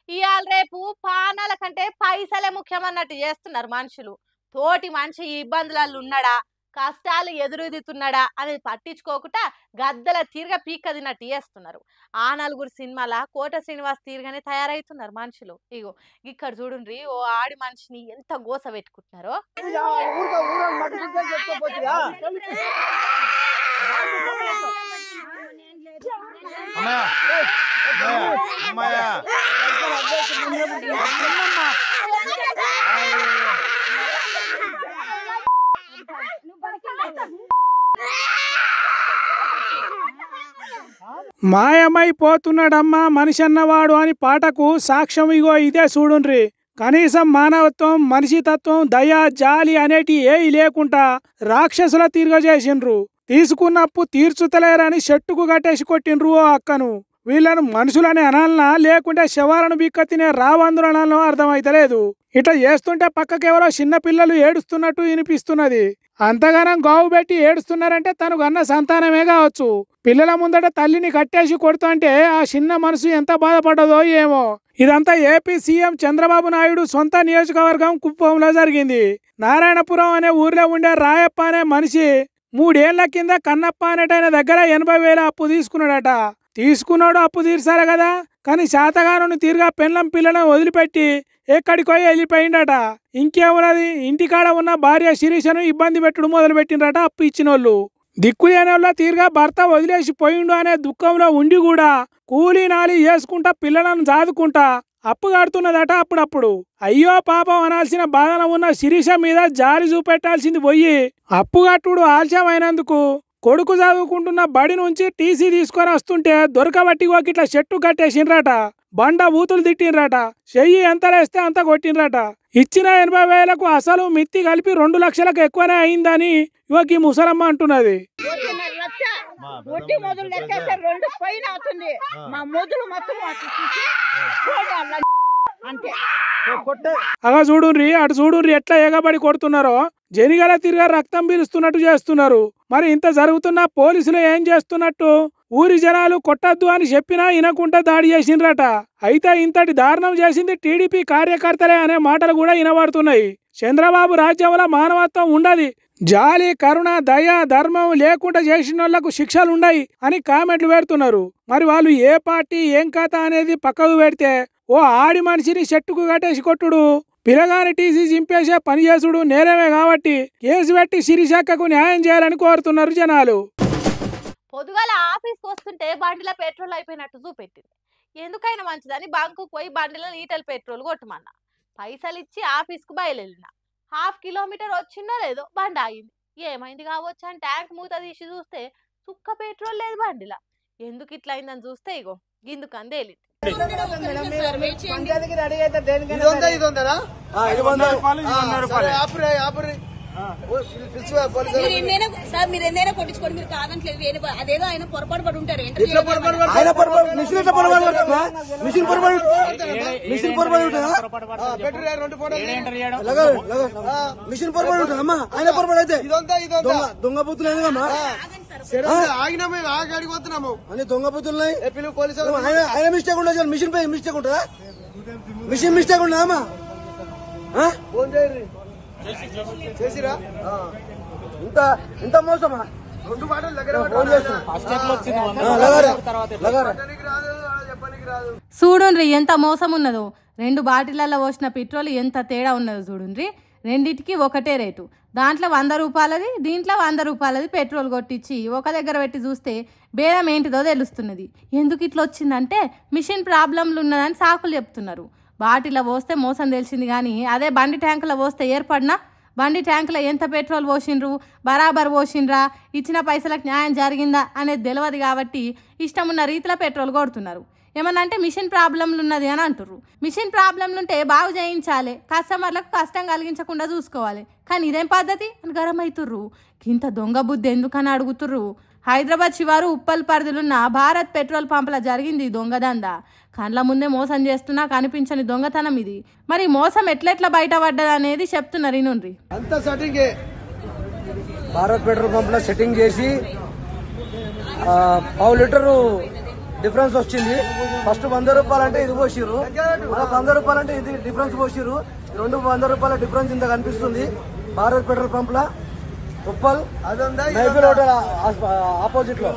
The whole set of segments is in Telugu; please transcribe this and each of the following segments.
ఇవాళ రేపు పానాల కంటే పైసలే ముఖ్యమన్నట్టు చేస్తున్నారు మనుషులు. తోటి మనిషి ఇబ్బందులలో ఉన్నాడా, కష్టాలు ఎదురుదితున్నాడా అనేది పట్టించుకోకుండా గద్దల తీరుగ పీక్క తిన్నట్టు చేస్తున్నారు. ఆ నలుగురు సినిమాల కోట శ్రీనివాస్ తీరుగానే తయారైతున్నారు మనుషులు. ఇగో ఇక్కడ చూడుండ్రి ఓ ఆడి మనిషిని ఎంత గోస పెట్టుకుంటున్నారో. మాయమైపోతున్నాడమ్మా మనిషి అన్నవాడు అని పాటకు సాక్ష్యం ఇగో ఇదే చూడుండ్రి. కనీసం మానవత్వం, మనిషితత్వం, దయ, జాలి అనేటి ఏవి లేకుండా రాక్షసుల తిరగజేసిండ్రు. తీసుకున్నప్పు తీర్చుతలేరని చెట్టుకు కట్టేసి కొట్టిండ్రు ఓ అక్కను. వీళ్ళను మనుషులని అనాలనా లేకుంటే శవాలను బిక్క తినే రాబందులనో అర్థమైతలేదు. ఇట్లా చేస్తుంటే పక్కకెవరో చిన్నపిల్లలు ఏడుస్తున్నట్టు వినిపిస్తున్నది. అంతగానం గావు పెట్టి ఏడుస్తున్నారంటే తను కన్న సంతానమే కావచ్చు. పిల్లల ముందట తల్లిని కట్టేసి కొడుతుంటే ఆ చిన్న మనసు ఎంత బాధపడ్డదో ఏమో. ఇదంతా ఏపీ సీఎం చంద్రబాబు నాయుడు సొంత నియోజకవర్గం కుప్పంలో జరిగింది. నారాయణపురం అనే ఊర్లో ఉండే రాయప్ప అనే మనిషి 3 ఏళ్ల కింద కన్నప్ప అనేటైన దగ్గర 80,000 అప్పు తీసుకున్నాడట. తీసుకున్నాడు, అప్పు తీర్చాలి కదా, కానీ శాతగాను తీరుగా పెళ్ళం పిల్లలను వదిలిపెట్టి ఎక్కడికో వెళ్ళిపోయిండట. ఇంకేమున్నది, ఇంటికాడ ఉన్న భార్య శిరీషను ఇబ్బంది పెట్టుడు మొదలు పెట్టిండ్రట అప్పు ఇచ్చినోళ్ళు. దిక్కులేనోళ్ళ తీరుగా భర్త వదిలేసి పోయిండు అనే దుఃఖంలో ఉండి కూడా కూలీ నాలి చేసుకుంటా పిల్లలను చాదుకుంటా అప్పు కడుతున్నదట. అప్పుడప్పుడు అయ్యో పాపం అనాల్సిన బాధన ఉన్న శిరీష మీద జాలి చూపెట్టాల్సింది పోయి అప్పు కట్టుడు ఆలస్యమైనందుకు కొడుకు చదువుకుంటున్న బడి నుంచి టీసీ తీసుకొని వస్తుంటే దొరకబట్టి ఇట్లా చెట్టు కట్టేసిండ్రట. బండ బూతులు తిట్టిండ్రట. చెయ్యి ఎంతలేస్తే అంత కొట్టిండ్రట. ఇచ్చిన 80,000కు అసలు మిత్తి కలిపి 2 లక్షలకు ఎక్కువనే అయిందని యువకి ముసలమ్మ అంటున్నది. అగా చూడుండ్రి, అటు చూడుండ్రి ఎట్లా ఎగబడి కొడుతున్నారో. జనిగల తిరిగా రక్తం పీలుస్తున్నట్టు చేస్తున్నారు. మరి ఇంత జరుగుతున్నా పోలీసులు ఏం చేస్తున్నట్టు? ఊరి జనాలు కొట్టద్దు అని చెప్పినా వినకుండా దాడి చేసిండ్రట. అయితే ఇంతటి దారుణం చేసింది టీడీపీ కార్యకర్తలే అనే మాటలు కూడా వినబడుతున్నాయి. చంద్రబాబు రాజ్యంలో మానవత్వం ఉండదు, జాలి, కరుణ, దయ, ధర్మం లేకుండా చేసిన వాళ్లకు శిక్షలుండయి అని కామెంట్లు పెడుతున్నారు. మరి వాళ్ళు ఏ పార్టీ ఏం కథ అనేది పక్కకు పెడితే ఓ ఆడి మనిషిని చెట్టుకు కట్టేసి కొట్టుడు, పిల్లగాని టీసీ చింపేసే పని చేసుడు నేరమే కాబట్టి కేసు పెట్టి శిరీషక్కకు న్యాయం చేయాలని కోరుతున్నారు జనాలు. పొద్దుగాల ఆఫీస్కి వస్తుంటే బండిలో పెట్రోల్ అయిపోయినట్టు చూపెట్టింది. ఎందుకైనా మంచిదని బంకు పోయి బండిలో లీటర్ పెట్రోల్ కొట్టమన్నా. పైసలు ఇచ్చి ఆఫీస్కు బయలుదేరిన 1/2 కిలోమీటర్ వచ్చిందో లేదో బండి ఆగింది. ఏమైంది కావచ్చు అని ట్యాంక్ మూత తీసి చూస్తే చుక్క పెట్రోల్ లేదు బండిలా. ఎందుకు ఇట్లా అయిందని చూస్తే ఇగో గిందుకని తేలింది. మీరు ఎన్నైనా కొట్టించుకోండి, మీరు కాదంటలేదు. అదేదో ఆయన పొరపాటు పడి ఉంటారు. మిషన్ పొరపాటు ఉంటుందమ్మా, ఆయన పొరపాటు అయితే దొంగ బుద్ధులు ఆగిపోతున్నాము అని దొంగ బుద్ధులు ఆయన మిస్టేక్ ఉండదు. మిషన్ పై మిస్టేక్ ఉంటుందా? మిషన్ మిస్టేక్ ఉండదా అమ్మా? చేసిరా ఇంత మోసమా? చూడుండ్రి ఎంత మోసం ఉన్నదో. 2 బాటిళ్లలో పోసిన పెట్రోల్ ఎంత తేడా ఉన్నదో చూడుండ్రి. రెండిటికి ఒకటే రేటు. దాంట్లో 100 రూపాయలది, దీంట్లో 100 రూపాయలది పెట్రోల్ కొట్టించి ఒక దగ్గర పెట్టి చూస్తే బేరం ఏంటిదో తెలుస్తున్నది. ఎందుకు ఇట్లా వచ్చిందంటే మిషన్ ప్రాబ్లంలు ఉన్నదని సాకులు చెప్తున్నారు. బాటిల్లో పోస్తే మోసం తెలిసింది, కానీ అదే బండి ట్యాంకులో పోస్తే ఏర్పడినా బండి ట్యాంకులో ఎంత పెట్రోల్ పోసిండ్రు, బరాబర్ పోసిండ్రా, ఇచ్చిన పైసలకు న్యాయం జరిగిందా అనేది తెలియదు. కాబట్టి ఇష్టం ఉన్న రీతిలో పెట్రోల్ కొడుతున్నారు. ఏమన్నా అంటే మిషన్ ప్రాబ్లంలు ఉన్నది అని అంటుర్రు. మిషన్ ప్రాబ్లంలు ఉంటే బాగు చేయించాలి, కస్టమర్లకు కష్టం కలిగించకుండా చూసుకోవాలి. కానీ ఇదేం పద్ధతి అని గరం అవుతుర్రు. ఇంత దొంగ బుద్ధి ఎందుకని అడుగుతుర్రు. హైదరాబాద్ శివారు ఉప్పల్ పరిధిలున్న భారత్ పెట్రోల్ పంపుల జరిగింది దొంగదందా. కళ్ళ ముందే మోసం చేస్తున్నా కనిపించని దొంగతనం ఇది. మరి మోసం ఎట్లెట్లా బయటపడ్డది అనేది చెప్తున్నారు. ఇనుండ్రి. అంతా సెట్టింగ్ భారత్ పెట్రోల్ పంప్ లో సెట్టింగ్ చేసి 1/2 లీటరు డిఫరెన్స్ వచ్చింది. ఫస్ట్ 100 రూపాయలు అంటే ఇది పోసిర్రు, 100 రూపాయలు అంటే ఇది డిఫరెన్స్ పోసిర్రు. 200 రూపాయల డిఫరెన్స్ ఇంత కనిపిస్తుంది భారత్ పెట్రోల్ పంప్ లా ఉప్పల్ మైఫిల్ హోటల్ ఆపోజిట్ లో.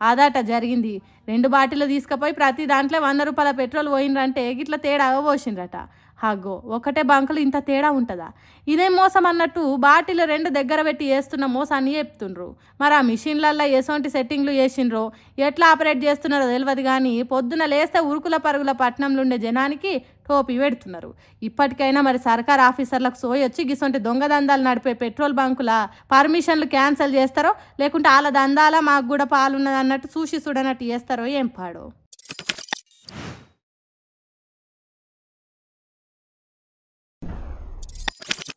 అదట జరిగింది. 2 బాటిల్ తీసుకుపోయి ప్రతి దాంట్లో 100 రూపాయల పెట్రోల్ పోయిండ్రంటే గిట్ల తేడాగా పోసిండ్రట. హగ్గో ఒకటే బంకులు ఇంత తేడా ఉంటుందా? ఇదేం మోసం అన్నట్టు బాటిల్ 2 దగ్గర పెట్టి వేస్తున్న మోసాన్ని చెప్తుండ్రు. మరి ఆ మిషన్లల్లో ఎసోంటి సెట్టింగ్లు చేసిండ్రో ఎట్లా ఆపరేట్ చేస్తున్నారో తెలియదు కానీ పొద్దున లేస్తే ఉరుకుల పరుగుల పట్టణంలో ఉండే జనానికి టోపీ పెడుతున్నారు. ఇప్పటికైనా మరి సర్కార్ ఆఫీసర్లకు సోయొచ్చి గిసొంటి దొంగ దందాలు నడిపే పెట్రోల్ బంకుల పర్మిషన్లు క్యాన్సిల్ చేస్తారో లేకుంటే వాళ్ళ దందాల మాకు కూడా పాలున్నది అన్నట్టు చూసి చూడనట్టు చేస్తారో ఏం పాడో.